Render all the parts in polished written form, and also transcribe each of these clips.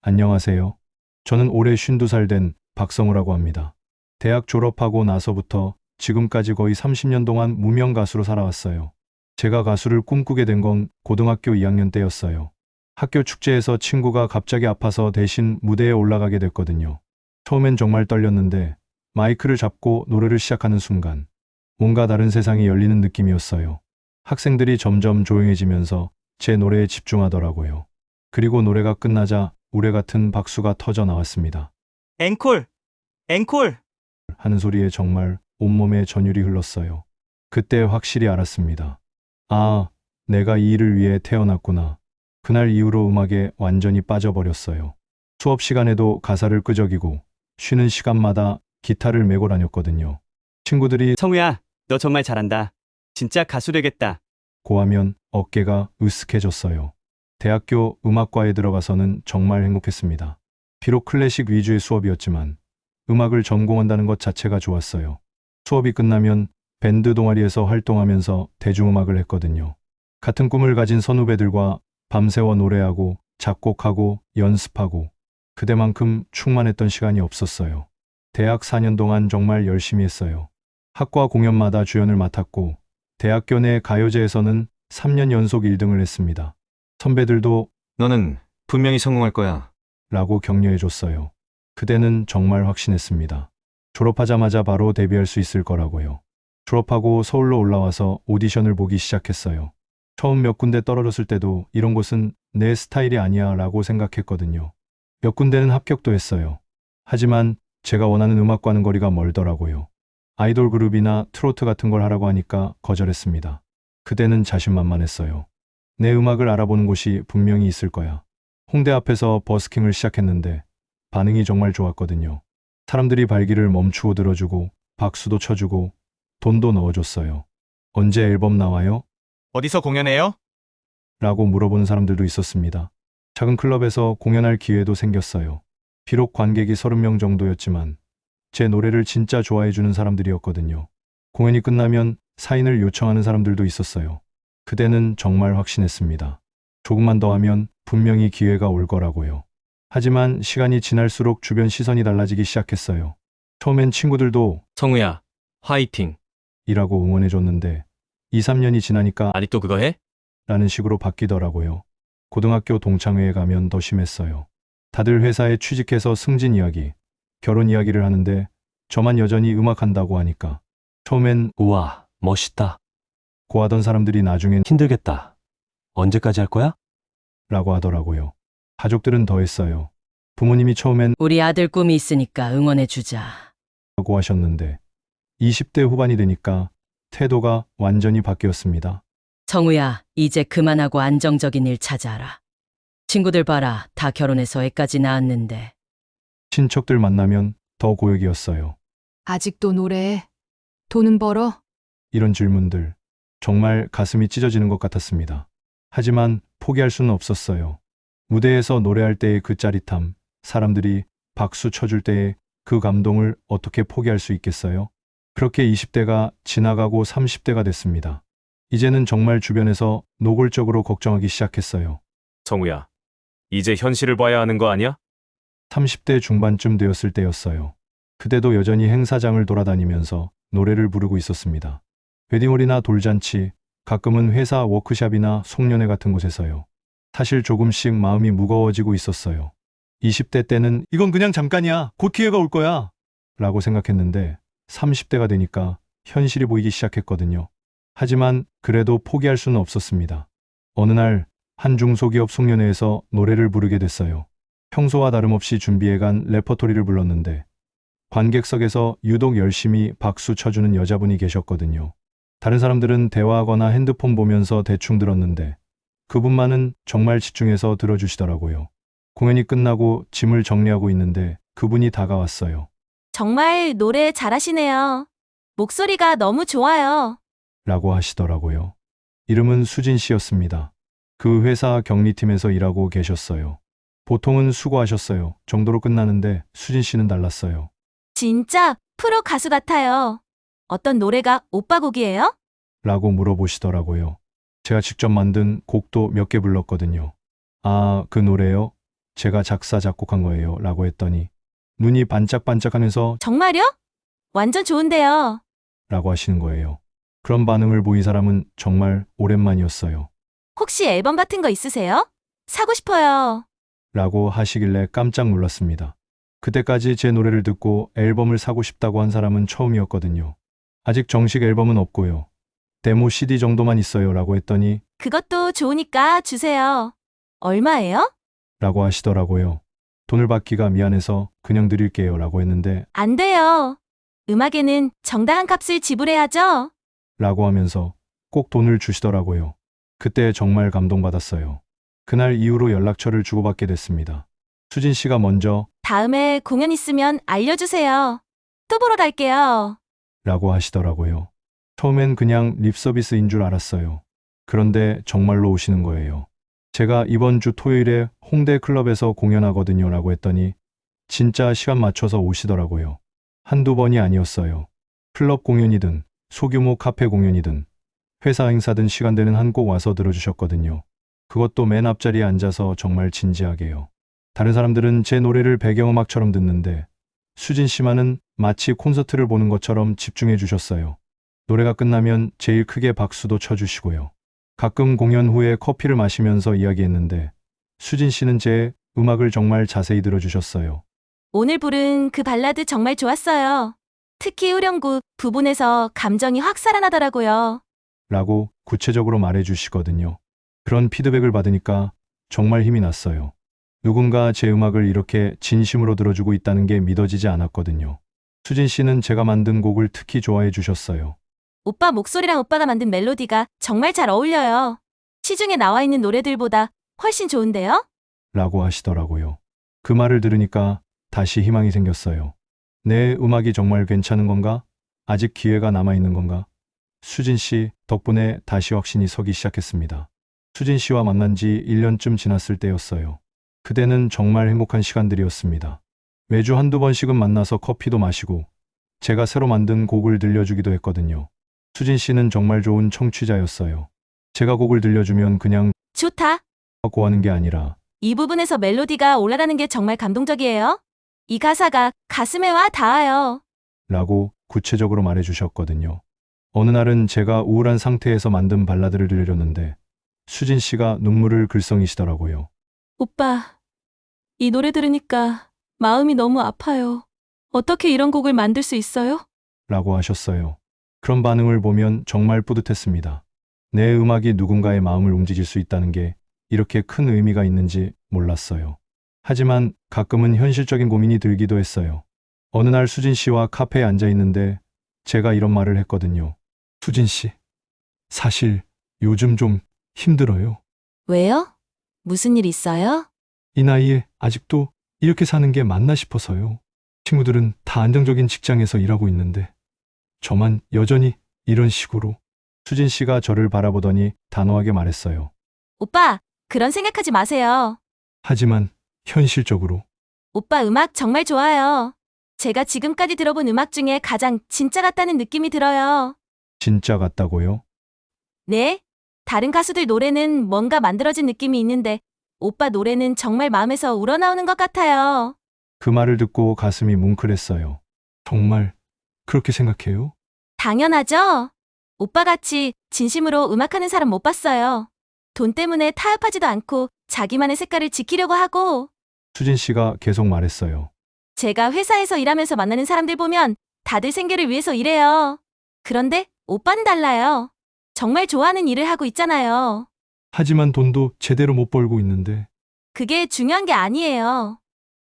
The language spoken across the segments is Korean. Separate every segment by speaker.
Speaker 1: 안녕하세요. 저는 올해 52살 된 박성우라고 합니다. 대학 졸업하고 나서부터 지금까지 거의 30년 동안 무명 가수로 살아왔어요. 제가 가수를 꿈꾸게 된 건 고등학교 2학년 때였어요. 학교 축제에서 친구가 갑자기 아파서 대신 무대에 올라가게 됐거든요. 처음엔 정말 떨렸는데 마이크를 잡고 노래를 시작하는 순간 뭔가 다른 세상이 열리는 느낌이었어요. 학생들이 점점 조용해지면서 제 노래에 집중하더라고요. 그리고 노래가 끝나자 우레 같은 박수가 터져 나왔습니다.
Speaker 2: 앵콜! 앵콜!
Speaker 1: 하는 소리에 정말 온몸에 전율이 흘렀어요. 그때 확실히 알았습니다. 아, 내가 이 일을 위해 태어났구나. 그날 이후로 음악에 완전히 빠져버렸어요. 수업 시간에도 가사를 끄적이고 쉬는 시간마다 기타를 메고 다녔거든요. 친구들이
Speaker 2: 성우야, 너 정말 잘한다. 진짜 가수 되겠다.
Speaker 1: 고하면 어깨가 으쓱해졌어요. 대학교 음악과에 들어가서는 정말 행복했습니다. 비록 클래식 위주의 수업이었지만 음악을 전공한다는 것 자체가 좋았어요. 수업이 끝나면 밴드 동아리에서 활동하면서 대중음악을 했거든요. 같은 꿈을 가진 선후배들과 밤새워 노래하고 작곡하고 연습하고 그때만큼 충만했던 시간이 없었어요. 대학 4년 동안 정말 열심히 했어요. 학과 공연마다 주연을 맡았고 대학교 내 가요제에서는 3년 연속 1등을 했습니다. 선배들도
Speaker 3: 너는 분명히 성공할 거야.
Speaker 1: 라고 격려해줬어요. 그때는 정말 확신했습니다. 졸업하자마자 바로 데뷔할 수 있을 거라고요. 졸업하고 서울로 올라와서 오디션을 보기 시작했어요. 처음 몇 군데 떨어졌을 때도 이런 곳은 내 스타일이 아니야 라고 생각했거든요. 몇 군데는 합격도 했어요. 하지만 제가 원하는 음악과는 거리가 멀더라고요. 아이돌 그룹이나 트로트 같은 걸 하라고 하니까 거절했습니다. 그때는 자신만만했어요. 내 음악을 알아보는 곳이 분명히 있을 거야. 홍대 앞에서 버스킹을 시작했는데 반응이 정말 좋았거든요. 사람들이 발길을 멈추고 들어주고 박수도 쳐주고 돈도 넣어줬어요. 언제 앨범 나와요?
Speaker 2: 어디서 공연해요?
Speaker 1: 라고 물어보는 사람들도 있었습니다. 작은 클럽에서 공연할 기회도 생겼어요. 비록 관객이 30명 정도였지만 제 노래를 진짜 좋아해주는 사람들이었거든요. 공연이 끝나면 사인을 요청하는 사람들도 있었어요. 그때는 정말 확신했습니다. 조금만 더 하면 분명히 기회가 올 거라고요. 하지만 시간이 지날수록 주변 시선이 달라지기 시작했어요. 처음엔 친구들도
Speaker 3: 성우야, 화이팅.
Speaker 1: 이라고 응원해줬는데 2, 3년이 지나니까
Speaker 3: 아직도 그거 해?
Speaker 1: 라는 식으로 바뀌더라고요. 고등학교 동창회에 가면 더 심했어요. 다들 회사에 취직해서 승진 이야기, 결혼 이야기를 하는데 저만 여전히 음악한다고 하니까 처음엔
Speaker 4: 우와, 멋있다.
Speaker 1: 고하던 사람들이 나중엔
Speaker 4: 힘들겠다. 언제까지 할 거야?
Speaker 1: 라고 하더라고요. 가족들은 더 했어요. 부모님이 처음엔
Speaker 5: 우리 아들 꿈이 있으니까 응원해주자.
Speaker 1: 라고 하셨는데 20대 후반이 되니까 태도가 완전히 바뀌었습니다.
Speaker 5: 성우야, 이제 그만하고 안정적인 일 찾아라. 친구들 봐라, 다 결혼해서 애까지 낳았는데.
Speaker 1: 친척들 만나면 더 고역이었어요.
Speaker 6: 아직도 노래해? 돈은 벌어?
Speaker 1: 이런 질문들 정말 가슴이 찢어지는 것 같았습니다. 하지만 포기할 수는 없었어요. 무대에서 노래할 때의 그 짜릿함, 사람들이 박수 쳐줄 때의 그 감동을 어떻게 포기할 수 있겠어요? 그렇게 20대가 지나가고 30대가 됐습니다. 이제는 정말 주변에서 노골적으로 걱정하기 시작했어요.
Speaker 3: 성우야, 이제 현실을 봐야 하는 거 아니야?
Speaker 1: 30대 중반쯤 되었을 때였어요. 그때도 여전히 행사장을 돌아다니면서 노래를 부르고 있었습니다. 웨딩홀이나 돌잔치, 가끔은 회사 워크샵이나 송년회 같은 곳에서요. 사실 조금씩 마음이 무거워지고 있었어요. 20대 때는 이건 그냥 잠깐이야. 곧 기회가 올 거야. 라고 생각했는데 30대가 되니까 현실이 보이기 시작했거든요. 하지만 그래도 포기할 수는 없었습니다. 어느 날 한 중소기업 송년회에서 노래를 부르게 됐어요. 평소와 다름없이 준비해간 레퍼토리를 불렀는데 관객석에서 유독 열심히 박수 쳐주는 여자분이 계셨거든요. 다른 사람들은 대화하거나 핸드폰 보면서 대충 들었는데 그분만은 정말 집중해서 들어주시더라고요. 공연이 끝나고 짐을 정리하고 있는데 그분이 다가왔어요.
Speaker 7: 정말 노래 잘하시네요. 목소리가 너무 좋아요.
Speaker 1: 라고 하시더라고요. 이름은 수진 씨였습니다. 그 회사 격리팀에서 일하고 계셨어요. 보통은 수고하셨어요 정도로 끝나는데 수진 씨는 달랐어요.
Speaker 7: 진짜 프로 가수 같아요. 어떤 노래가 오빠 곡이에요?
Speaker 1: 라고 물어보시더라고요. 제가 직접 만든 곡도 몇 개 불렀거든요. 아, 그 노래요? 제가 작사 작곡한 거예요 라고 했더니 눈이 반짝반짝하면서
Speaker 7: 정말요? 완전 좋은데요.
Speaker 1: 라고 하시는 거예요. 그런 반응을 보인 사람은 정말 오랜만이었어요.
Speaker 7: 혹시 앨범 같은 거 있으세요? 사고 싶어요.
Speaker 1: 라고 하시길래 깜짝 놀랐습니다. 그때까지 제 노래를 듣고 앨범을 사고 싶다고 한 사람은 처음이었거든요. 아직 정식 앨범은 없고요. 데모 CD 정도만 있어요 라고 했더니
Speaker 7: 그것도 좋으니까 주세요. 얼마예요?
Speaker 1: 라고 하시더라고요. 돈을 받기가 미안해서 그냥 드릴게요 라고 했는데
Speaker 7: 안 돼요. 음악에는 정당한 값을 지불해야죠.
Speaker 1: 라고 하면서 꼭 돈을 주시더라고요. 그때 정말 감동받았어요. 그날 이후로 연락처를 주고받게 됐습니다. 수진 씨가 먼저
Speaker 7: 다음에 공연 있으면 알려주세요. 또 보러 갈게요.
Speaker 1: 라고 하시더라고요. 처음엔 그냥 립 서비스인 줄 알았어요. 그런데 정말로 오시는 거예요. 제가 이번 주 토요일에 홍대 클럽에서 공연하거든요 라고 했더니 진짜 시간 맞춰서 오시더라고요. 한두 번이 아니었어요. 클럽 공연이든 소규모 카페 공연이든 회사 행사든 시간 되는 한 곡 와서 들어주셨거든요. 그것도 맨 앞자리에 앉아서 정말 진지하게요. 다른 사람들은 제 노래를 배경음악처럼 듣는데 수진 씨만은 마치 콘서트를 보는 것처럼 집중해 주셨어요. 노래가 끝나면 제일 크게 박수도 쳐주시고요. 가끔 공연 후에 커피를 마시면서 이야기했는데 수진 씨는 제 음악을 정말 자세히 들어주셨어요.
Speaker 7: 오늘 부른 그 발라드 정말 좋았어요. 특히 후렴구 부분에서 감정이 확 살아나더라고요.
Speaker 1: 라고 구체적으로 말해주시거든요. 그런 피드백을 받으니까 정말 힘이 났어요. 누군가 제 음악을 이렇게 진심으로 들어주고 있다는 게 믿어지지 않았거든요. 수진 씨는 제가 만든 곡을 특히 좋아해 주셨어요.
Speaker 7: 오빠 목소리랑 오빠가 만든 멜로디가 정말 잘 어울려요. 시중에 나와 있는 노래들보다 훨씬 좋은데요?
Speaker 1: 라고 하시더라고요. 그 말을 들으니까 다시 희망이 생겼어요. 내 음악이 정말 괜찮은 건가? 아직 기회가 남아있는 건가? 수진 씨 덕분에 다시 확신이 서기 시작했습니다. 수진 씨와 만난 지 1년쯤 지났을 때였어요. 그때는 정말 행복한 시간들이었습니다. 매주 한두 번씩은 만나서 커피도 마시고 제가 새로 만든 곡을 들려주기도 했거든요. 수진 씨는 정말 좋은 청취자였어요. 제가 곡을 들려주면 그냥
Speaker 7: 좋다.
Speaker 1: 하고 하는 게 아니라
Speaker 7: 이 부분에서 멜로디가 올라가는 게 정말 감동적이에요. 이 가사가 가슴에 와 닿아요.
Speaker 1: 라고 구체적으로 말해주셨거든요. 어느 날은 제가 우울한 상태에서 만든 발라드를 들려줬는데 수진 씨가 눈물을 글썽이시더라고요.
Speaker 7: 오빠, 이 노래 들으니까 마음이 너무 아파요. 어떻게 이런 곡을 만들 수 있어요?
Speaker 1: 라고 하셨어요. 그런 반응을 보면 정말 뿌듯했습니다. 내 음악이 누군가의 마음을 움직일 수 있다는 게 이렇게 큰 의미가 있는지 몰랐어요. 하지만 가끔은 현실적인 고민이 들기도 했어요. 어느 날 수진 씨와 카페에 앉아 있는데 제가 이런 말을 했거든요. 수진 씨, 사실 요즘 좀 힘들어요.
Speaker 7: 왜요? 무슨 일 있어요?
Speaker 1: 이 나이에 아직도 이렇게 사는 게 맞나 싶어서요. 친구들은 다 안정적인 직장에서 일하고 있는데 저만 여전히 이런 식으로. 수진 씨가 저를 바라보더니 단호하게 말했어요.
Speaker 7: 오빠, 그런 생각하지 마세요.
Speaker 1: 하지만 현실적으로
Speaker 7: 오빠 음악 정말 좋아요. 제가 지금까지 들어본 음악 중에 가장 진짜 같다는 느낌이 들어요.
Speaker 1: 진짜 같다고요?
Speaker 7: 네? 다른 가수들 노래는 뭔가 만들어진 느낌이 있는데 오빠 노래는 정말 마음에서 우러나오는 것 같아요.
Speaker 1: 그 말을 듣고 가슴이 뭉클했어요. 정말 그렇게 생각해요?
Speaker 7: 당연하죠? 오빠같이 진심으로 음악하는 사람 못 봤어요. 돈 때문에 타협하지도 않고 자기만의 색깔을 지키려고 하고.
Speaker 1: 수진 씨가 계속 말했어요.
Speaker 7: 제가 회사에서 일하면서 만나는 사람들 보면 다들 생계를 위해서 일해요. 그런데 오빠는 달라요. 정말 좋아하는 일을 하고 있잖아요.
Speaker 1: 하지만 돈도 제대로 못 벌고 있는데.
Speaker 7: 그게 중요한 게 아니에요.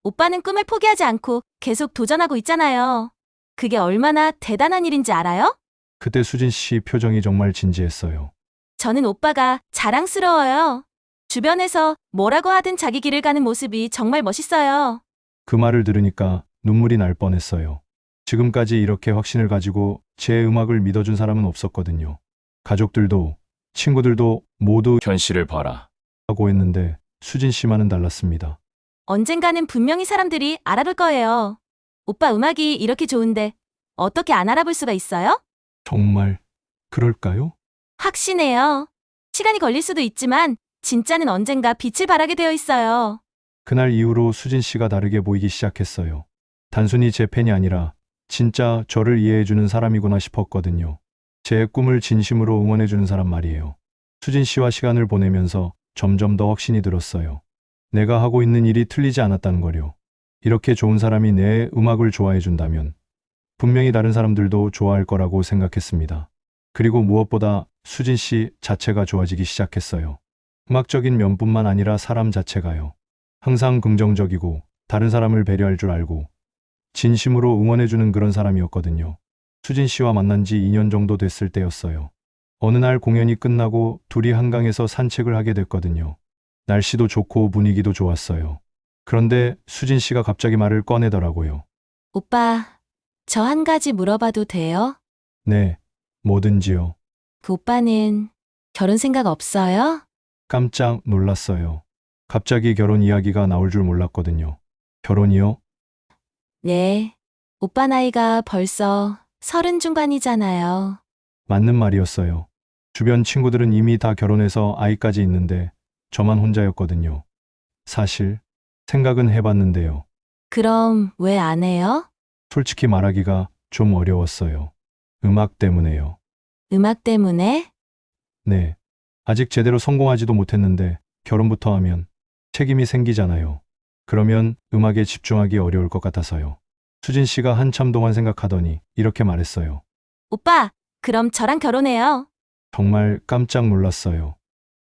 Speaker 7: 오빠는 꿈을 포기하지 않고 계속 도전하고 있잖아요. 그게 얼마나 대단한 일인지 알아요?
Speaker 1: 그때 수진 씨 표정이 정말 진지했어요.
Speaker 7: 저는 오빠가 자랑스러워요. 주변에서 뭐라고 하든 자기 길을 가는 모습이 정말 멋있어요.
Speaker 1: 그 말을 들으니까 눈물이 날 뻔했어요. 지금까지 이렇게 확신을 가지고 제 음악을 믿어준 사람은 없었거든요. 가족들도 친구들도 모두
Speaker 3: 현실을 봐라.
Speaker 1: 하고 했는데 수진 씨만은 달랐습니다.
Speaker 7: 언젠가는 분명히 사람들이 알아볼 거예요. 오빠 음악이 이렇게 좋은데 어떻게 안 알아볼 수가 있어요?
Speaker 1: 정말 그럴까요?
Speaker 7: 확신해요. 시간이 걸릴 수도 있지만 진짜는 언젠가 빛을 발하게 되어 있어요.
Speaker 1: 그날 이후로 수진 씨가 다르게 보이기 시작했어요. 단순히 제 팬이 아니라 진짜 저를 이해해주는 사람이구나 싶었거든요. 제 꿈을 진심으로 응원해주는 사람 말이에요. 수진 씨와 시간을 보내면서 점점 더 확신이 들었어요. 내가 하고 있는 일이 틀리지 않았다는 거요. 이렇게 좋은 사람이 내 음악을 좋아해준다면 분명히 다른 사람들도 좋아할 거라고 생각했습니다. 그리고 무엇보다 수진 씨 자체가 좋아지기 시작했어요. 음악적인 면뿐만 아니라 사람 자체가요. 항상 긍정적이고 다른 사람을 배려할 줄 알고 진심으로 응원해주는 그런 사람이었거든요. 수진 씨와 만난 지 2년 정도 됐을 때였어요. 어느 날 공연이 끝나고 둘이 한강에서 산책을 하게 됐거든요. 날씨도 좋고 분위기도 좋았어요. 그런데 수진 씨가 갑자기 말을 꺼내더라고요.
Speaker 7: 오빠, 저 한 가지 물어봐도 돼요?
Speaker 1: 네, 뭐든지요.
Speaker 7: 그 오빠는 결혼 생각 없어요?
Speaker 1: 깜짝 놀랐어요. 갑자기 결혼 이야기가 나올 줄 몰랐거든요. 결혼이요?
Speaker 7: 네. 오빠 나이가 벌써 30 중반이잖아요.
Speaker 1: 맞는 말이었어요. 주변 친구들은 이미 다 결혼해서 아이까지 있는데 저만 혼자였거든요. 사실 생각은 해봤는데요.
Speaker 7: 그럼 왜 안 해요?
Speaker 1: 솔직히 말하기가 좀 어려웠어요. 음악 때문에요.
Speaker 7: 음악 때문에?
Speaker 1: 네. 아직 제대로 성공하지도 못했는데 결혼부터 하면 책임이 생기잖아요. 그러면 음악에 집중하기 어려울 것 같아서요. 수진 씨가 한참 동안 생각하더니 이렇게 말했어요.
Speaker 7: 오빠, 그럼 저랑 결혼해요.
Speaker 1: 정말 깜짝 놀랐어요.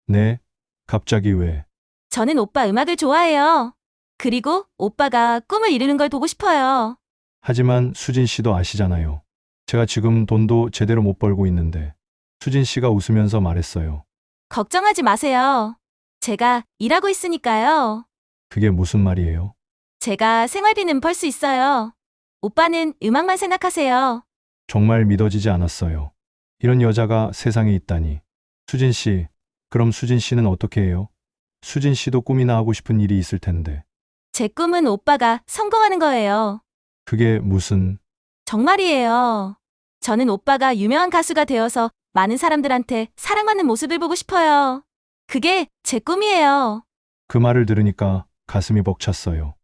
Speaker 1: 네? 갑자기 왜?
Speaker 7: 저는 오빠 음악을 좋아해요. 그리고 오빠가 꿈을 이루는 걸 보고 싶어요.
Speaker 1: 하지만 수진 씨도 아시잖아요. 제가 지금 돈도 제대로 못 벌고 있는데. 수진 씨가 웃으면서 말했어요.
Speaker 7: 걱정하지 마세요. 제가 일하고 있으니까요.
Speaker 1: 그게 무슨 말이에요?
Speaker 7: 제가 생활비는 벌 수 있어요. 오빠는 음악만 생각하세요.
Speaker 1: 정말 믿어지지 않았어요. 이런 여자가 세상에 있다니. 수진 씨, 그럼 수진 씨는 어떻게 해요? 수진 씨도 꿈이나 하고 싶은 일이 있을 텐데.
Speaker 7: 제 꿈은 오빠가 성공하는 거예요.
Speaker 1: 그게 무슨...
Speaker 7: 정말이에요. 저는 오빠가 유명한 가수가 되어서 많은 사람들한테 사랑받는 모습을 보고 싶어요. 그게 제 꿈이에요.
Speaker 1: 그 말을 들으니까 가슴이 벅찼어요.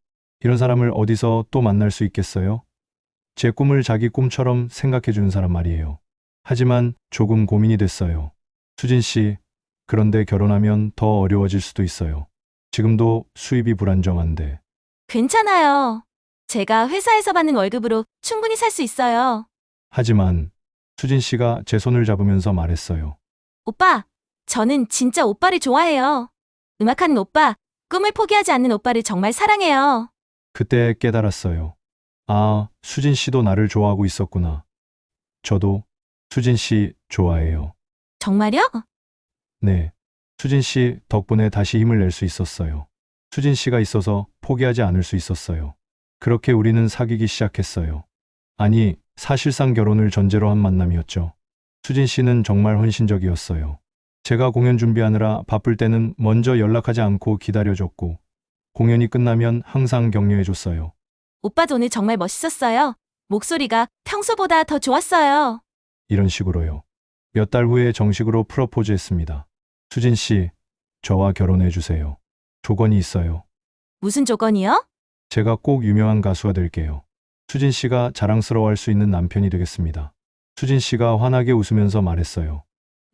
Speaker 1: 이런 사람을 어디서 또 만날 수 있겠어요? 제 꿈을 자기 꿈처럼 생각해 주는 사람 말이에요. 하지만 조금 고민이 됐어요. 수진 씨, 그런데 결혼하면 더 어려워질 수도 있어요. 지금도 수입이 불안정한데.
Speaker 7: 괜찮아요. 제가 회사에서 받는 월급으로 충분히 살 수 있어요.
Speaker 1: 하지만 수진 씨가 제 손을 잡으면서 말했어요.
Speaker 7: 오빠, 저는 진짜 오빠를 좋아해요. 음악하는 오빠, 꿈을 포기하지 않는 오빠를 정말 사랑해요.
Speaker 1: 그때 깨달았어요. 아, 수진 씨도 나를 좋아하고 있었구나. 저도 수진 씨 좋아해요.
Speaker 7: 정말요?
Speaker 1: 네. 수진 씨 덕분에 다시 힘을 낼 수 있었어요. 수진 씨가 있어서 포기하지 않을 수 있었어요. 그렇게 우리는 사귀기 시작했어요. 아니, 사실상 결혼을 전제로 한 만남이었죠. 수진 씨는 정말 헌신적이었어요. 제가 공연 준비하느라 바쁠 때는 먼저 연락하지 않고 기다려줬고, 공연이 끝나면 항상 격려해줬어요.
Speaker 7: 오빠도 오늘 정말 멋있었어요. 목소리가 평소보다 더 좋았어요.
Speaker 1: 이런 식으로요. 몇 달 후에 정식으로 프러포즈했습니다. 수진 씨, 저와 결혼해주세요. 조건이 있어요.
Speaker 7: 무슨 조건이요?
Speaker 1: 제가 꼭 유명한 가수가 될게요. 수진 씨가 자랑스러워할 수 있는 남편이 되겠습니다. 수진 씨가 환하게 웃으면서 말했어요.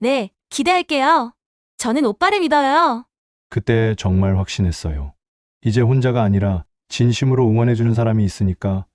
Speaker 7: 네, 기대할게요. 저는 오빠를 믿어요.
Speaker 1: 그때 정말 확신했어요. 이제 혼자가 아니라 진심으로 응원해주는 사람이 있으니까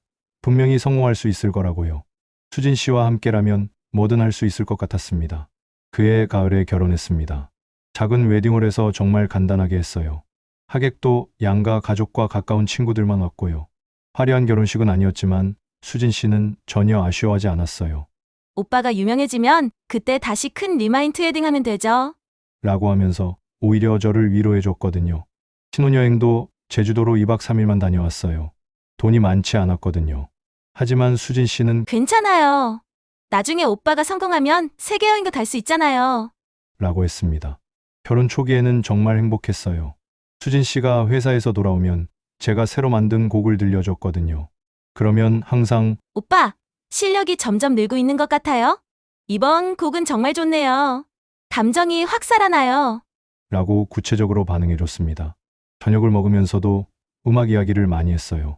Speaker 1: 분명히 성공할 수 있을 거라고요. 수진 씨와 함께라면 뭐든 할 수 있을 것 같았습니다. 그해 가을에 결혼했습니다. 작은 웨딩홀에서 정말 간단하게 했어요. 하객도 양가 가족과 가까운 친구들만 왔고요. 화려한 결혼식은 아니었지만 수진 씨는 전혀 아쉬워하지 않았어요.
Speaker 7: 오빠가 유명해지면 그때 다시 큰 리마인드 웨딩 하면 되죠.
Speaker 1: 라고 하면서 오히려 저를 위로해줬거든요. 신혼여행도 제주도로 2박 3일만 다녀왔어요. 돈이 많지 않았거든요. 하지만 수진 씨는
Speaker 7: 괜찮아요. 나중에 오빠가 성공하면 세계 여행도 갈 수 있잖아요.
Speaker 1: 라고 했습니다. 결혼 초기에는 정말 행복했어요. 수진 씨가 회사에서 돌아오면 제가 새로 만든 곡을 들려줬거든요. 그러면 항상
Speaker 7: 오빠, 실력이 점점 늘고 있는 것 같아요. 이번 곡은 정말 좋네요. 감정이 확 살아나요.
Speaker 1: 라고 구체적으로 반응해줬습니다. 저녁을 먹으면서도 음악 이야기를 많이 했어요.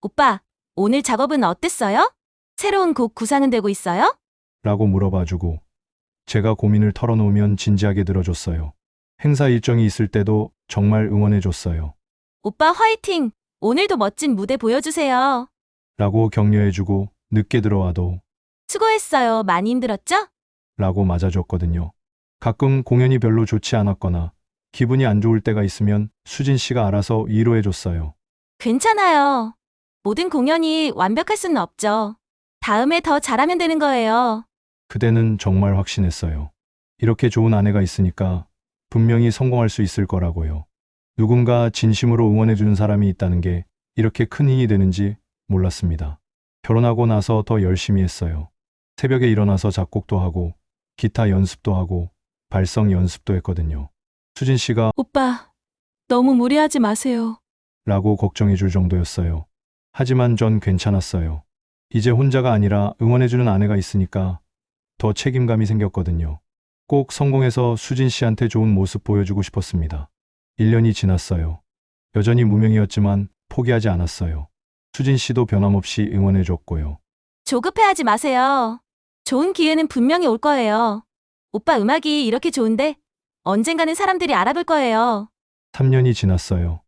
Speaker 7: 오빠, 오늘 작업은 어땠어요? 새로운 곡 구상은 되고 있어요?
Speaker 1: 라고 물어봐주고 제가 고민을 털어놓으면 진지하게 들어줬어요. 행사 일정이 있을 때도 정말 응원해줬어요.
Speaker 7: 오빠 화이팅! 오늘도 멋진 무대 보여주세요.
Speaker 1: 라고 격려해주고 늦게 들어와도
Speaker 7: 수고했어요. 많이 힘들었죠?
Speaker 1: 라고 맞아줬거든요. 가끔 공연이 별로 좋지 않았거나 기분이 안 좋을 때가 있으면 수진 씨가 알아서 위로해줬어요.
Speaker 7: 괜찮아요. 모든 공연이 완벽할 수는 없죠. 다음에 더 잘하면 되는 거예요.
Speaker 1: 그때는 정말 확신했어요. 이렇게 좋은 아내가 있으니까 분명히 성공할 수 있을 거라고요. 누군가 진심으로 응원해주는 사람이 있다는 게 이렇게 큰 힘이 되는지 몰랐습니다. 결혼하고 나서 더 열심히 했어요. 새벽에 일어나서 작곡도 하고 기타 연습도 하고 발성 연습도 했거든요. 수진 씨가
Speaker 7: 오빠, 너무 무리하지 마세요.
Speaker 1: 라고 걱정해 줄 정도였어요. 하지만 전 괜찮았어요. 이제 혼자가 아니라 응원해주는 아내가 있으니까 더 책임감이 생겼거든요. 꼭 성공해서 수진 씨한테 좋은 모습 보여주고 싶었습니다. 1년이 지났어요. 여전히 무명이었지만 포기하지 않았어요. 수진 씨도 변함없이 응원해줬고요.
Speaker 7: 조급해하지 마세요. 좋은 기회는 분명히 올 거예요. 오빠 음악이 이렇게 좋은데 언젠가는 사람들이 알아볼 거예요.
Speaker 1: 3년이 지났어요.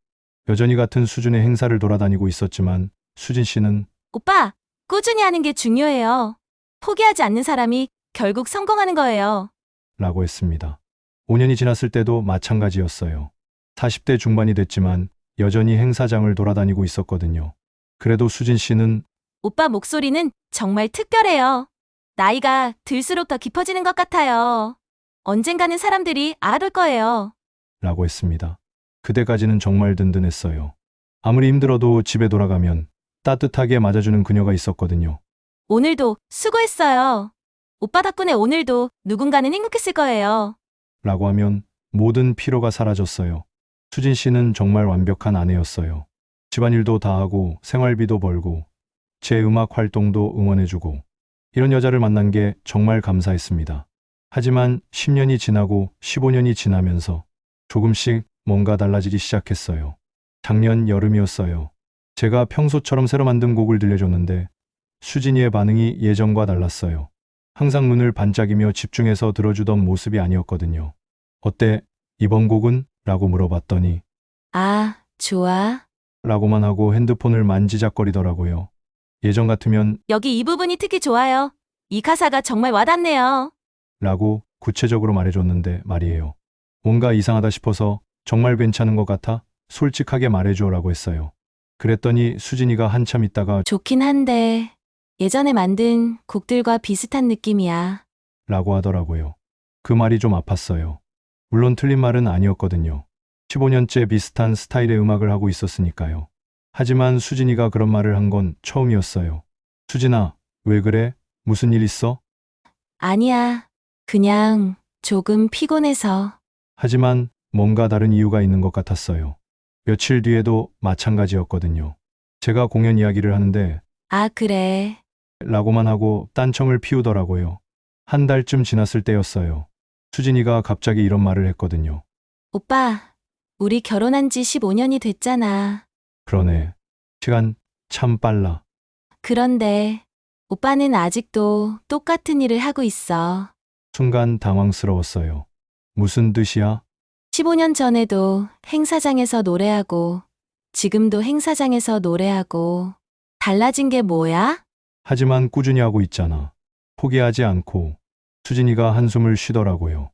Speaker 1: 여전히 같은 수준의 행사를 돌아다니고 있었지만 수진 씨는
Speaker 7: 오빠, 꾸준히 하는 게 중요해요. 포기하지 않는 사람이 결국 성공하는 거예요.
Speaker 1: 라고 했습니다. 5년이 지났을 때도 마찬가지였어요. 40대 중반이 됐지만 여전히 행사장을 돌아다니고 있었거든요. 그래도 수진 씨는
Speaker 7: 오빠 목소리는 정말 특별해요. 나이가 들수록 더 깊어지는 것 같아요. 언젠가는 사람들이 알아볼 거예요.
Speaker 1: 라고 했습니다. 그때까지는 정말 든든했어요. 아무리 힘들어도 집에 돌아가면 따뜻하게 맞아주는 그녀가 있었거든요.
Speaker 7: 오늘도 수고했어요. 오빠 덕분에 오늘도 누군가는 행복했을 거예요.
Speaker 1: 라고 하면 모든 피로가 사라졌어요. 수진 씨는 정말 완벽한 아내였어요. 집안일도 다 하고 생활비도 벌고 제 음악 활동도 응원해주고 이런 여자를 만난 게 정말 감사했습니다. 하지만 10년이 지나고 15년이 지나면서 조금씩 뭔가 달라지기 시작했어요. 작년 여름이었어요. 제가 평소처럼 새로 만든 곡을 들려줬는데 수진이의 반응이 예전과 달랐어요. 항상 눈을 반짝이며 집중해서 들어주던 모습이 아니었거든요. 어때? 이번 곡은? 라고 물어봤더니
Speaker 7: 아, 좋아.
Speaker 1: 라고만 하고 핸드폰을 만지작거리더라고요. 예전 같으면
Speaker 7: 여기 이 부분이 특히 좋아요. 이 가사가 정말 와닿네요.
Speaker 1: 라고 구체적으로 말해줬는데 말이에요. 뭔가 이상하다 싶어서 정말 괜찮은 것 같아? 솔직하게 말해줘 라고 했어요. 그랬더니 수진이가 한참 있다가
Speaker 7: 좋긴 한데 예전에 만든 곡들과 비슷한 느낌이야.
Speaker 1: 라고 하더라고요. 그 말이 좀 아팠어요. 물론 틀린 말은 아니었거든요. 15년째 비슷한 스타일의 음악을 하고 있었으니까요. 하지만 수진이가 그런 말을 한 건 처음이었어요. 수진아, 왜 그래? 무슨 일 있어?
Speaker 7: 아니야. 그냥 조금 피곤해서.
Speaker 1: 하지만 뭔가 다른 이유가 있는 것 같았어요. 며칠 뒤에도 마찬가지였거든요. 제가 공연 이야기를 하는데
Speaker 7: 아, 그래.
Speaker 1: 라고만 하고 딴청을 피우더라고요. 한 달쯤 지났을 때였어요. 수진이가 갑자기 이런 말을 했거든요.
Speaker 7: 오빠, 우리 결혼한 지 15년이 됐잖아.
Speaker 1: 그러네. 시간 참 빨라.
Speaker 7: 그런데 오빠는 아직도 똑같은 일을 하고 있어.
Speaker 1: 순간 당황스러웠어요. 무슨 뜻이야?
Speaker 7: 15년 전에도 행사장에서 노래하고 지금도 행사장에서 노래하고 달라진 게 뭐야?
Speaker 1: 하지만 꾸준히 하고 있잖아. 포기하지 않고. 수진이가 한숨을 쉬더라고요.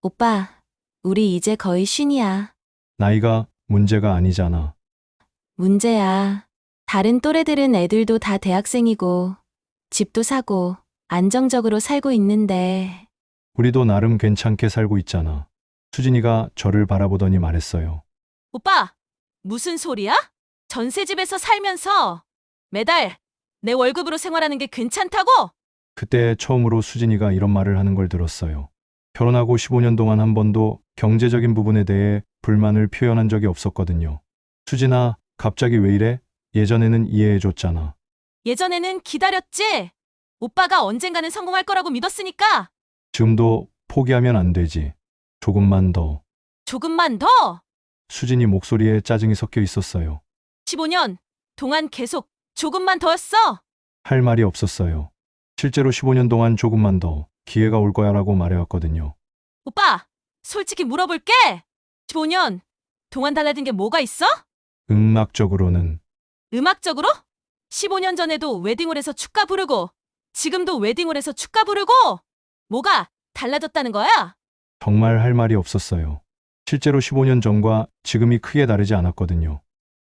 Speaker 7: 오빠, 우리 이제 거의 쉰이야.
Speaker 1: 나이가 문제가 아니잖아.
Speaker 7: 문제야. 다른 또래들은 애들도 다 대학생이고 집도 사고 안정적으로 살고 있는데
Speaker 1: 우리도 나름 괜찮게 살고 있잖아. 수진이가 저를 바라보더니 말했어요.
Speaker 7: 오빠, 무슨 소리야? 전세집에서 살면서 매달 내 월급으로 생활하는 게 괜찮다고?
Speaker 1: 그때 처음으로 수진이가 이런 말을 하는 걸 들었어요. 결혼하고 15년 동안 한 번도 경제적인 부분에 대해 불만을 표현한 적이 없었거든요. 수진아, 갑자기 왜 이래? 예전에는 이해해줬잖아.
Speaker 7: 예전에는 기다렸지? 오빠가 언젠가는 성공할 거라고 믿었으니까.
Speaker 1: 지금도 포기하면 안 되지. 조금만 더.
Speaker 7: 조금만 더.
Speaker 1: 수진이 목소리에 짜증이 섞여 있었어요.
Speaker 7: 15년 동안 계속 조금만 더였어.
Speaker 1: 할 말이 없었어요. 실제로 15년 동안 조금만 더 기회가 올 거야라고 말해왔거든요.
Speaker 7: 오빠, 솔직히 물어볼게. 15년 동안 달라진 게 뭐가 있어?
Speaker 1: 음악적으로는
Speaker 7: 음악적으로? 15년 전에도 웨딩홀 에서 축가 부르고 지금도 웨딩홀 에서 축가 부르고 뭐가 달라졌다는 거야?
Speaker 1: 정말 할 말이 없었어요. 실제로 15년 전과 지금이 크게 다르지 않았거든요.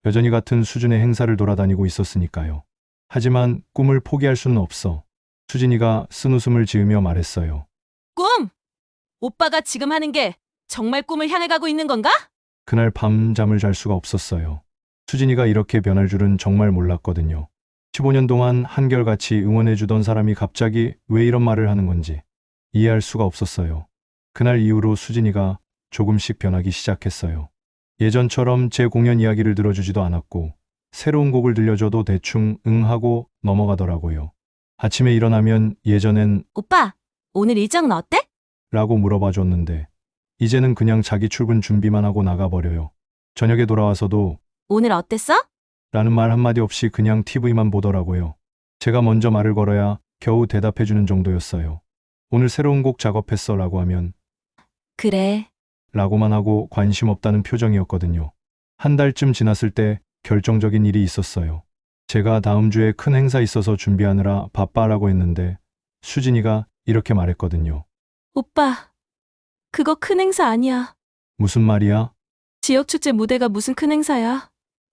Speaker 1: 여전히 같은 수준의 행사를 돌아다니고 있었으니까요. 하지만 꿈을 포기할 수는 없어. 수진이가 쓴웃음을 지으며 말했어요.
Speaker 7: 꿈! 오빠가 지금 하는 게 정말 꿈을 향해 가고 있는 건가?
Speaker 1: 그날 밤 잠을 잘 수가 없었어요. 수진이가 이렇게 변할 줄은 정말 몰랐거든요. 15년 동안 한결같이 응원해주던 사람이 갑자기 왜 이런 말을 하는 건지 이해할 수가 없었어요. 그날 이후로 수진이가 조금씩 변하기 시작했어요. 예전처럼 제 공연 이야기를 들어주지도 않았고 새로운 곡을 들려줘도 대충 응하고 넘어가더라고요. 아침에 일어나면 예전엔
Speaker 7: 오빠, 오늘 일정은 어때?
Speaker 1: 라고 물어봐 줬는데 이제는 그냥 자기 출근 준비만 하고 나가버려요. 저녁에 돌아와서도
Speaker 7: 오늘 어땠어?
Speaker 1: 라는 말 한마디 없이 그냥 TV만 보더라고요. 제가 먼저 말을 걸어야 겨우 대답해주는 정도였어요. 오늘 새로운 곡 작업했어 라고 하면
Speaker 7: 그래.
Speaker 1: 라고만 하고 관심 없다는 표정이었거든요. 한 달쯤 지났을 때 결정적인 일이 있었어요. 제가 다음 주에 큰 행사 있어서 준비하느라 바빠라고 했는데 수진이가 이렇게 말했거든요.
Speaker 7: 오빠, 그거 큰 행사 아니야.
Speaker 1: 무슨 말이야?
Speaker 7: 지역축제 무대가 무슨 큰 행사야.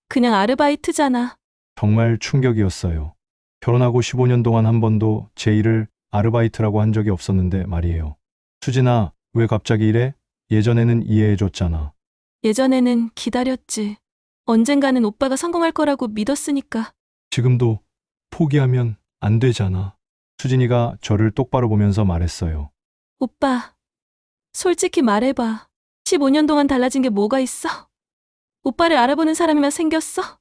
Speaker 7: 그냥 아르바이트잖아.
Speaker 1: 정말 충격이었어요. 결혼하고 15년 동안 한 번도 제 일을 아르바이트라고 한 적이 없었는데 말이에요. 수진아, 왜 갑자기 이래? 예전에는 이해해줬잖아.
Speaker 7: 예전에는 기다렸지. 언젠가는 오빠가 성공할 거라고 믿었으니까.
Speaker 1: 지금도 포기하면 안 되잖아. 수진이가 저를 똑바로 보면서 말했어요.
Speaker 7: 오빠, 솔직히 말해봐. 15년 동안 달라진 게 뭐가 있어? 오빠를 알아보는 사람이만 생겼어?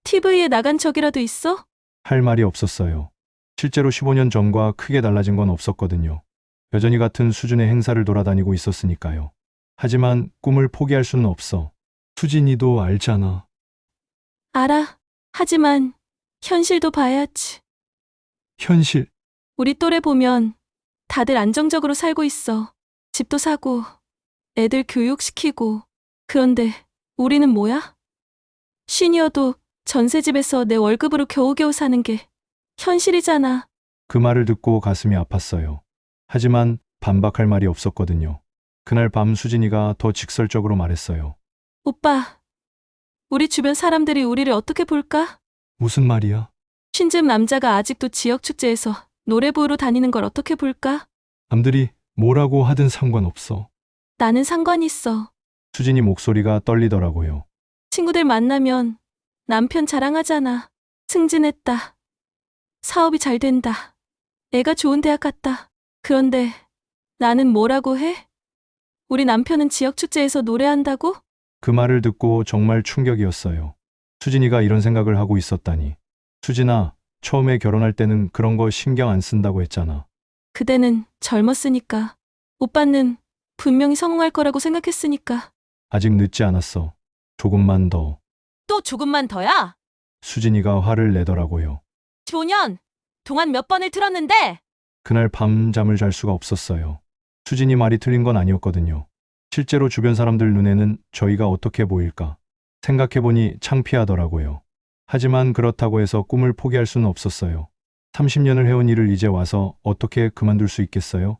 Speaker 7: TV에 나간 적이라도 있어?
Speaker 1: 할 말이 없었어요. 실제로 15년 전과 크게 달라진 건 없었거든요. 여전히 같은 수준의 행사를 돌아다니고 있었으니까요. 하지만 꿈을 포기할 수는 없어. 수진이도 알잖아.
Speaker 7: 알아. 하지만 현실도 봐야지.
Speaker 1: 현실.
Speaker 7: 우리 또래 보면 다들 안정적으로 살고 있어. 집도 사고, 애들 교육시키고. 그런데 우리는 뭐야? 쉰이어도 전세집에서 내 월급으로 겨우겨우 사는 게 현실이잖아.
Speaker 1: 그 말을 듣고 가슴이 아팠어요. 하지만 반박할 말이 없었거든요. 그날 밤 수진이가 더 직설적으로 말했어요.
Speaker 7: 오빠, 우리 주변 사람들이 우리를 어떻게 볼까?
Speaker 1: 무슨 말이야?
Speaker 7: 쉰집 남자가 아직도 지역축제에서 노래 부르러 다니는 걸 어떻게 볼까?
Speaker 1: 남들이 뭐라고 하든 상관없어.
Speaker 7: 나는 상관 있어.
Speaker 1: 수진이 목소리가 떨리더라고요.
Speaker 7: 친구들 만나면 남편 자랑하잖아. 승진했다. 사업이 잘 된다. 애가 좋은 대학 갔다. 그런데 나는 뭐라고 해? 우리 남편은 지역축제에서 노래한다고?
Speaker 1: 그 말을 듣고 정말 충격이었어요. 수진이가 이런 생각을 하고 있었다니. 수진아, 처음에 결혼할 때는 그런 거 신경 안 쓴다고 했잖아.
Speaker 7: 그대는 젊었으니까. 오빠는 분명히 성공할 거라고 생각했으니까.
Speaker 1: 아직 늦지 않았어. 조금만 더.
Speaker 7: 또 조금만 더야?
Speaker 1: 수진이가 화를 내더라고요.
Speaker 7: 15년 동안 몇 번을 들었는데
Speaker 1: 그날 밤 잠을 잘 수가 없었어요. 수진이 말이 틀린 건 아니었거든요. 실제로 주변 사람들 눈에는 저희가 어떻게 보일까 생각해보니 창피하더라고요. 하지만 그렇다고 해서 꿈을 포기할 수는 없었어요. 30년을 해온 일을 이제 와서 어떻게 그만둘 수 있겠어요?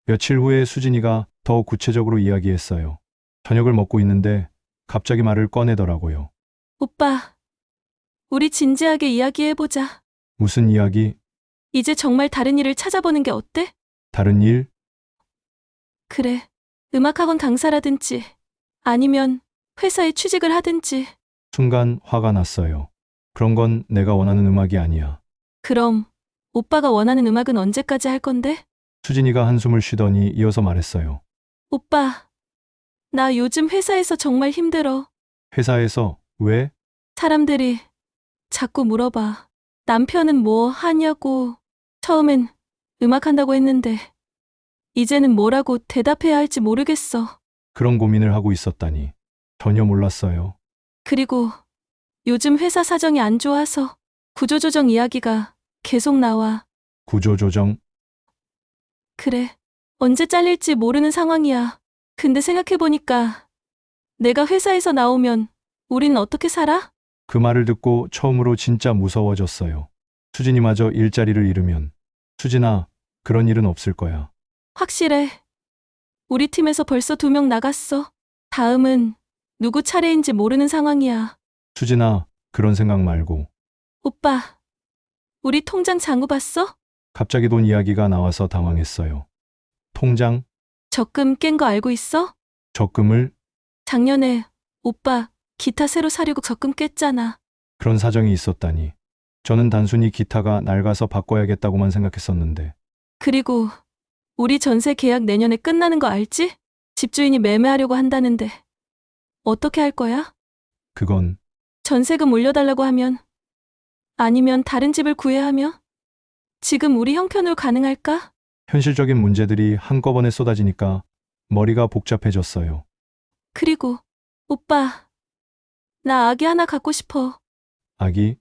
Speaker 1: 며칠 후에 수진이가 더 구체적으로 이야기했어요. 저녁을 먹고 있는데 갑자기 말을 꺼내더라고요.
Speaker 7: 오빠, 우리 진지하게 이야기해보자.
Speaker 1: 무슨 이야기?
Speaker 7: 이제 정말 다른 일을 찾아보는 게 어때?
Speaker 1: 다른 일?
Speaker 7: 그래, 음악학원 강사라든지 아니면 회사에 취직을 하든지.
Speaker 1: 순간 화가 났어요. 그런 건 내가 원하는 음악이 아니야.
Speaker 7: 그럼 오빠가 원하는 음악은 언제까지 할 건데?
Speaker 1: 수진이가 한숨을 쉬더니 이어서 말했어요.
Speaker 7: 오빠, 나 요즘 회사에서 정말 힘들어.
Speaker 1: 회사에서 왜?
Speaker 7: 사람들이 자꾸 물어봐. 남편은 뭐 하냐고. 처음엔 음악한다고 했는데 이제는 뭐라고 대답해야 할지 모르겠어.
Speaker 1: 그런 고민을 하고 있었다니. 전혀 몰랐어요.
Speaker 7: 그리고 요즘 회사 사정이 안 좋아서 구조조정 이야기가 계속 나와.
Speaker 1: 구조조정,
Speaker 7: 그래. 언제 잘릴지 모르는 상황이야. 근데 생각해보니까 내가 회사에서 나오면 우린 어떻게 살아?
Speaker 1: 그 말을 듣고 처음으로 진짜 무서워졌어요. 수진이마저 일자리를 잃으면. 수진아, 그런 일은 없을 거야.
Speaker 7: 확실해. 우리 팀에서 벌써 2명 나갔어. 다음은 누구 차례인지 모르는 상황이야.
Speaker 1: 수진아, 그런 생각 말고.
Speaker 7: 오빠, 우리 통장 잔고 봤어?
Speaker 1: 갑자기 돈 이야기가 나와서 당황했어요. 통장,
Speaker 7: 적금 깬 거 알고 있어?
Speaker 1: 적금을,
Speaker 7: 작년에 오빠 기타 새로 사려고 적금 깼잖아.
Speaker 1: 그런 사정이 있었다니. 저는 단순히 기타가 낡아서 바꿔야겠다고만 생각했었는데.
Speaker 7: 그리고 우리 전세 계약 내년에 끝나는 거 알지? 집주인이 매매하려고 한다는데 어떻게 할 거야?
Speaker 1: 그건
Speaker 7: 전세금 올려달라고 하면 아니면 다른 집을 구해야 하면 지금 우리 형편으로 가능할까?
Speaker 1: 현실적인 문제들이 한꺼번에 쏟아지니까 머리가 복잡해졌어요.
Speaker 7: 그리고 오빠, 나 아기 하나 갖고 싶어.
Speaker 1: 아기,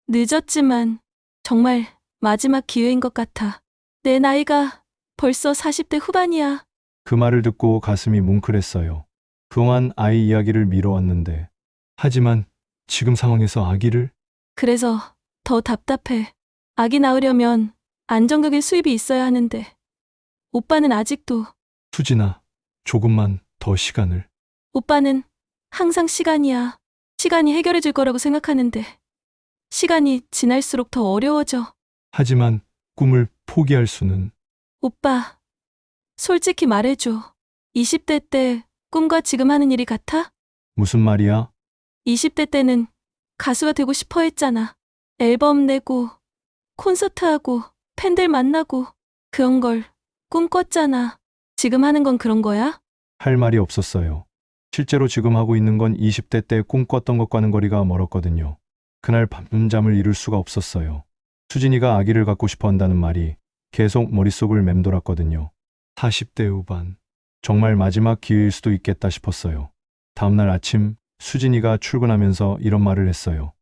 Speaker 7: 늦었지만 정말 마지막 기회인 것 같아. 내 나이가 벌써 40대 후반이야.
Speaker 1: 그 말을 듣고 가슴이 뭉클했어요. 그동안 아이 이야기를 미뤄왔는데. 하지만 지금 상황에서 아기를?
Speaker 7: 그래서 더 답답해. 아기 낳으려면 안정적인 수입이 있어야 하는데 오빠는 아직도
Speaker 1: 수진아, 조금만 더 시간을.
Speaker 7: 오빠는 항상 시간이야. 시간이 해결해 줄 거라고 생각하는데 시간이 지날수록 더 어려워져.
Speaker 1: 하지만 꿈을 포기할 수는.
Speaker 7: 오빠, 솔직히 말해줘. 20대 때 꿈과 지금 하는 일이 같아?
Speaker 1: 무슨 말이야?
Speaker 7: 20대 때는 가수가 되고 싶어 했잖아. 앨범 내고 콘서트하고 팬들 만나고 그런 걸 꿈꿨잖아. 지금 하는 건 그런 거야?
Speaker 1: 할 말이 없었어요. 실제로 지금 하고 있는 건 20대 때 꿈꿨던 것과는 거리가 멀었거든요. 그날 밤잠을 이룰 수가 없었어요. 수진이가 아기를 갖고 싶어 한다는 말이 계속 머릿속을 맴돌았거든요. 40대 후반. 정말 마지막 기회일 수도 있겠다 싶었어요. 다음날 아침 수진이가 출근하면서 이런 말을 했어요.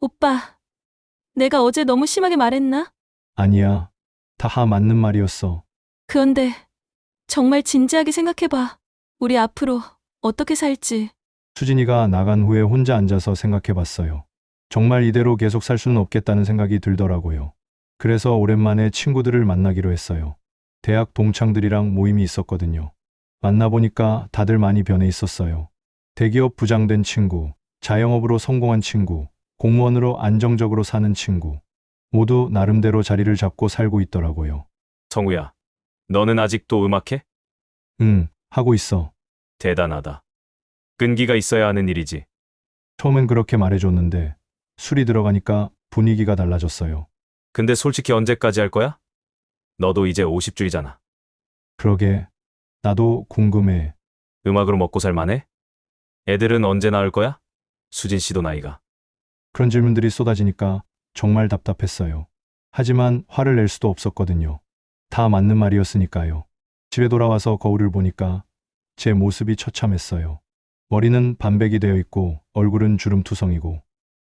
Speaker 7: 오빠, 내가 어제 너무 심하게 말했나?
Speaker 1: 아니야. 다 맞는 말이었어.
Speaker 7: 그런데 정말 진지하게 생각해봐. 우리 앞으로 어떻게 살지.
Speaker 1: 수진이가 나간 후에 혼자 앉아서 생각해봤어요. 정말 이대로 계속 살 수는 없겠다는 생각이 들더라고요. 그래서 오랜만에 친구들을 만나기로 했어요. 대학 동창들이랑 모임이 있었거든요. 만나보니까 다들 많이 변해 있었어요. 대기업 부장된 친구, 자영업으로 성공한 친구, 공무원으로 안정적으로 사는 친구. 모두 나름대로 자리를 잡고 살고 있더라고요.
Speaker 3: 성우야, 너는 아직도 음악해?
Speaker 1: 응, 하고 있어.
Speaker 3: 대단하다. 끈기가 있어야 하는 일이지.
Speaker 1: 처음엔 그렇게 말해줬는데 술이 들어가니까 분위기가 달라졌어요.
Speaker 3: 근데 솔직히 언제까지 할 거야? 너도 이제 50줄이잖아.
Speaker 1: 그러게, 나도 궁금해.
Speaker 3: 음악으로 먹고 살 만해? 애들은 언제 낳을 거야? 수진 씨도 나이가.
Speaker 1: 그런 질문들이 쏟아지니까 정말 답답했어요. 하지만 화를 낼 수도 없었거든요. 다 맞는 말이었으니까요. 집에 돌아와서 거울을 보니까 제 모습이 처참했어요. 머리는 반백이 되어 있고 얼굴은 주름투성이고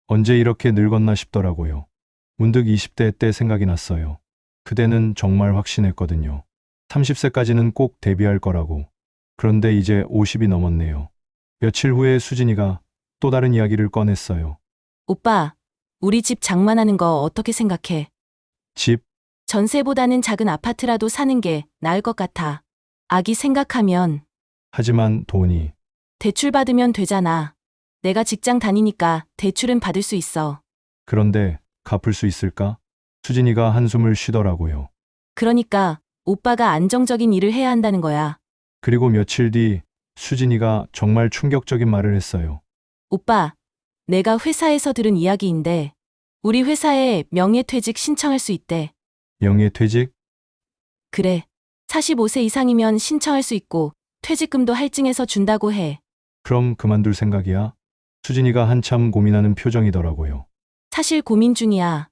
Speaker 1: 언제 이렇게 늙었나 싶더라고요. 문득 20대 때 생각이 났어요. 그때는 정말 확신했거든요. 30세까지는 꼭 데뷔할 거라고. 그런데 이제 50이 넘었네요. 며칠 후에 수진이가 또 다른 이야기를 꺼냈어요.
Speaker 8: 오빠, 우리 집 장만하는 거 어떻게 생각해?
Speaker 1: 집,
Speaker 8: 전세보다는 작은 아파트라도 사는 게 나을 것 같아. 아기 생각하면
Speaker 1: 하지만 돈이.
Speaker 8: 대출 받으면 되잖아. 내가 직장 다니니까 대출은 받을 수 있어.
Speaker 1: 그런데 갚을 수 있을까? 수진이가 한숨을 쉬더라고요.
Speaker 8: 그러니까 오빠가 안정적인 일을 해야 한다는 거야.
Speaker 1: 그리고 며칠 뒤 수진이가 정말 충격적인 말을 했어요.
Speaker 8: 오빠, 내가 회사에서 들은 이야기인데 우리 회사에 명예퇴직 신청할 수 있대.
Speaker 1: 명예퇴직?
Speaker 8: 그래. 45세 이상이면 신청할 수 있고 퇴직금도 할증해서 준다고 해.
Speaker 1: 그럼 그만둘 생각이야? 수진이가 한참 고민하는 표정이더라고요.
Speaker 8: 사실 고민 중이야.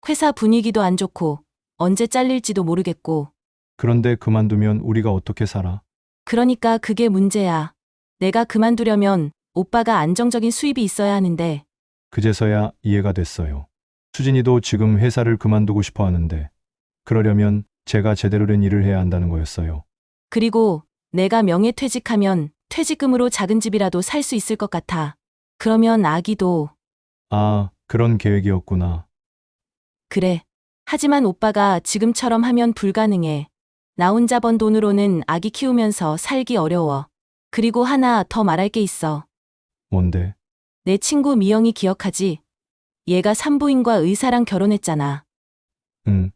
Speaker 8: 회사 분위기도 안 좋고 언제 잘릴지도 모르겠고.
Speaker 1: 그런데 그만두면 우리가 어떻게 살아?
Speaker 8: 그러니까 그게 문제야. 내가 그만두려면 오빠가 안정적인 수입이 있어야 하는데
Speaker 1: 그제서야 이해가 됐어요. 수진이도 지금 회사를 그만두고 싶어 하는데 그러려면 제가 제대로 된 일을 해야 한다는 거였어요.
Speaker 8: 그리고 내가 명예퇴직하면 퇴직금으로 작은 집이라도 살 수 있을 것 같아. 그러면 아기도,
Speaker 1: 아, 그런 계획이었구나.
Speaker 8: 그래. 하지만 오빠가 지금처럼 하면 불가능해. 나 혼자 번 돈으로는 아기 키우면서 살기 어려워. 그리고 하나 더 말할 게 있어.
Speaker 1: 뭔데?
Speaker 8: 내 친구 미영이 기억하지? 얘가 산부인과 의사랑 결혼했잖아.
Speaker 1: 응,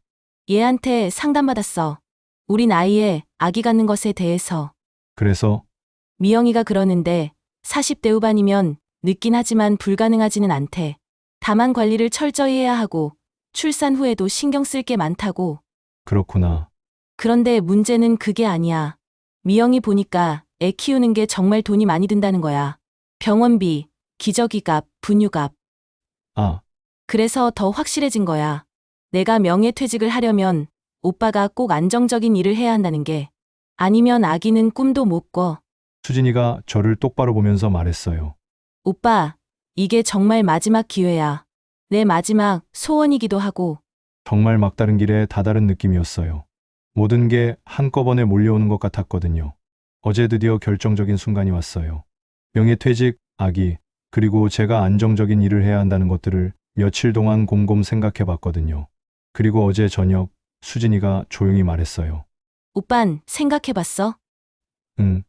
Speaker 8: 얘한테 상담받았어. 우리 나이에 아기 갖는 것에 대해서.
Speaker 1: 그래서
Speaker 8: 미영이가 그러는데 40대 후반이면 늦긴 하지만 불가능하지는 않대. 다만 관리를 철저히 해야 하고 출산 후에도 신경 쓸 게 많다고.
Speaker 1: 그렇구나.
Speaker 8: 그런데 문제는 그게 아니야. 미영이 보니까 애 키우는 게 정말 돈이 많이 든다는 거야. 병원비, 기저귀값, 분유값.
Speaker 1: 아,
Speaker 8: 그래서 더 확실해진 거야. 내가 명예퇴직을 하려면 오빠가 꼭 안정적인 일을 해야 한다는 게. 아니면 아기는 꿈도 못 꿔.
Speaker 1: 수진이가 저를 똑바로 보면서 말했어요.
Speaker 8: 오빠, 이게 정말 마지막 기회야. 내 마지막 소원이기도 하고.
Speaker 1: 정말 막다른 길에 다다른 느낌이었어요. 모든 게 한꺼번에 몰려오는 것 같았거든요. 어제 드디어 결정적인 순간이 왔어요. 명예퇴직, 아기, 그리고 제가 안정적인 일을 해야 한다는 것들을 며칠 동안 곰곰 생각해 봤거든요. 그리고 어제 저녁 수진이가 조용히 말했어요.
Speaker 8: 오빤 생각해봤어?
Speaker 1: 응,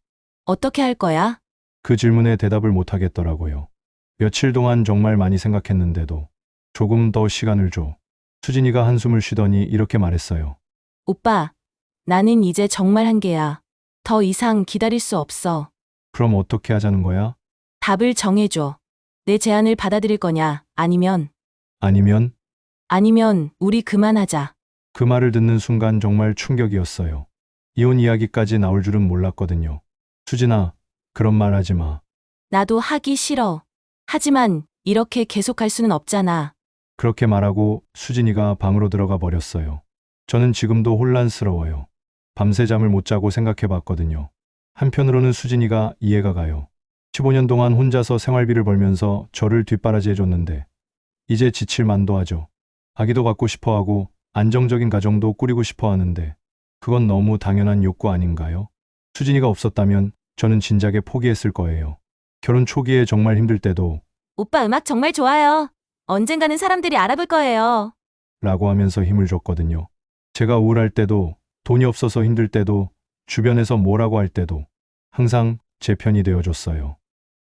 Speaker 8: 어떻게 할 거야?
Speaker 1: 그 질문에 대답을 못 하겠더라고요. 며칠 동안 정말 많이 생각했는데도 조금 더 시간을 줘. 수진이가 한숨을 쉬더니 이렇게 말했어요.
Speaker 8: 오빠, 나는 이제 정말 한계야. 더 이상 기다릴 수 없어.
Speaker 1: 그럼 어떻게 하자는 거야?
Speaker 8: 답을 정해줘. 내 제안을 받아들일 거냐? 아니면 우리 그만하자.
Speaker 1: 그 말을 듣는 순간 정말 충격이었어요. 이혼 이야기까지 나올 줄은 몰랐거든요. 수진아, 그런 말 하지 마.
Speaker 8: 나도 하기 싫어. 하지만 이렇게 계속할 수는 없잖아.
Speaker 1: 그렇게 말하고 수진이가 방으로 들어가 버렸어요. 저는 지금도 혼란스러워요. 밤새 잠을 못 자고 생각해 봤거든요. 한편으로는 수진이가 이해가 가요. 15년 동안 혼자서 생활비를 벌면서 저를 뒷바라지해 줬는데 이제 지칠 만도 하죠. 아기도 갖고 싶어 하고 안정적인 가정도 꾸리고 싶어 하는데 그건 너무 당연한 욕구 아닌가요? 수진이가 없었다면 저는 진작에 포기했을 거예요. 결혼 초기에 정말 힘들 때도
Speaker 8: 오빠 음악 정말 좋아요. 언젠가는 사람들이 알아볼 거예요.
Speaker 1: 라고 하면서 힘을 줬거든요. 제가 우울할 때도 돈이 없어서 힘들 때도 주변에서 뭐라고 할 때도 항상 제 편이 되어줬어요.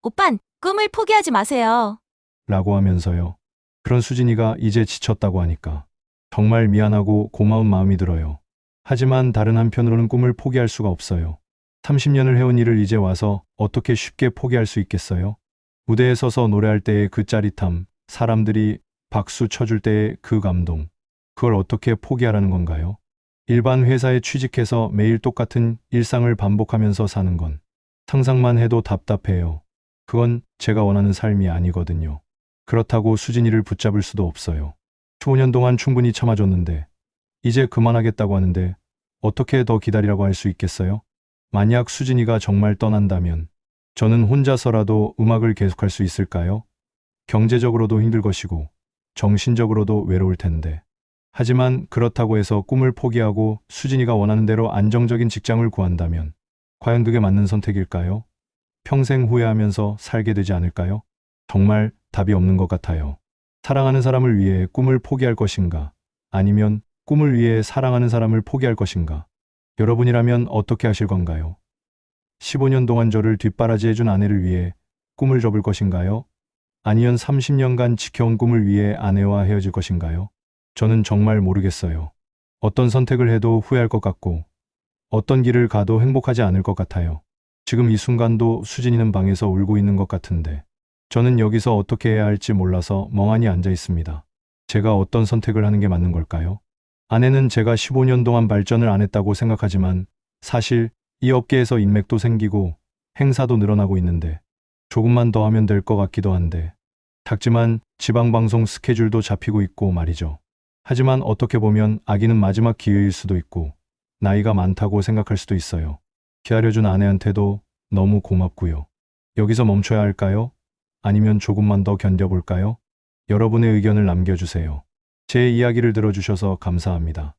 Speaker 8: 오빤 꿈을 포기하지 마세요.
Speaker 1: 라고 하면서요. 그런 수진이가 이제 지쳤다고 하니까 정말 미안하고 고마운 마음이 들어요. 하지만 다른 한편으로는 꿈을 포기할 수가 없어요. 30년을 해온 일을 이제 와서 어떻게 쉽게 포기할 수 있겠어요? 무대에 서서 노래할 때의 그 짜릿함, 사람들이 박수 쳐줄 때의 그 감동, 그걸 어떻게 포기하라는 건가요? 일반 회사에 취직해서 매일 똑같은 일상을 반복하면서 사는 건 상상만 해도 답답해요. 그건 제가 원하는 삶이 아니거든요. 그렇다고 수진이를 붙잡을 수도 없어요. 15년 동안 충분히 참아줬는데 이제 그만하겠다고 하는데 어떻게 더 기다리라고 할 수 있겠어요? 만약 수진이가 정말 떠난다면 저는 혼자서라도 음악을 계속할 수 있을까요? 경제적으로도 힘들 것이고 정신적으로도 외로울 텐데. 하지만 그렇다고 해서 꿈을 포기하고 수진이가 원하는 대로 안정적인 직장을 구한다면 과연 그게 맞는 선택일까요? 평생 후회하면서 살게 되지 않을까요? 정말 답이 없는 것 같아요. 사랑하는 사람을 위해 꿈을 포기할 것인가? 아니면 꿈을 위해 사랑하는 사람을 포기할 것인가? 여러분이라면 어떻게 하실 건가요? 15년 동안 저를 뒷바라지해준 아내를 위해 꿈을 접을 것인가요? 아니면 30년간 지켜온 꿈을 위해 아내와 헤어질 것인가요? 저는 정말 모르겠어요. 어떤 선택을 해도 후회할 것 같고 어떤 길을 가도 행복하지 않을 것 같아요. 지금 이 순간도 수진이는 방에서 울고 있는 것 같은데 저는 여기서 어떻게 해야 할지 몰라서 멍하니 앉아 있습니다. 제가 어떤 선택을 하는 게 맞는 걸까요? 아내는 제가 15년 동안 발전을 안 했다고 생각하지만 사실 이 업계에서 인맥도 생기고 행사도 늘어나고 있는데 조금만 더 하면 될 것 같기도 한데 작지만 지방방송 스케줄도 잡히고 있고 말이죠. 하지만 어떻게 보면 아기는 마지막 기회일 수도 있고 나이가 많다고 생각할 수도 있어요. 기다려준 아내한테도 너무 고맙고요. 여기서 멈춰야 할까요? 아니면 조금만 더 견뎌볼까요? 여러분의 의견을 남겨주세요. 제 이야기를 들어주셔서 감사합니다.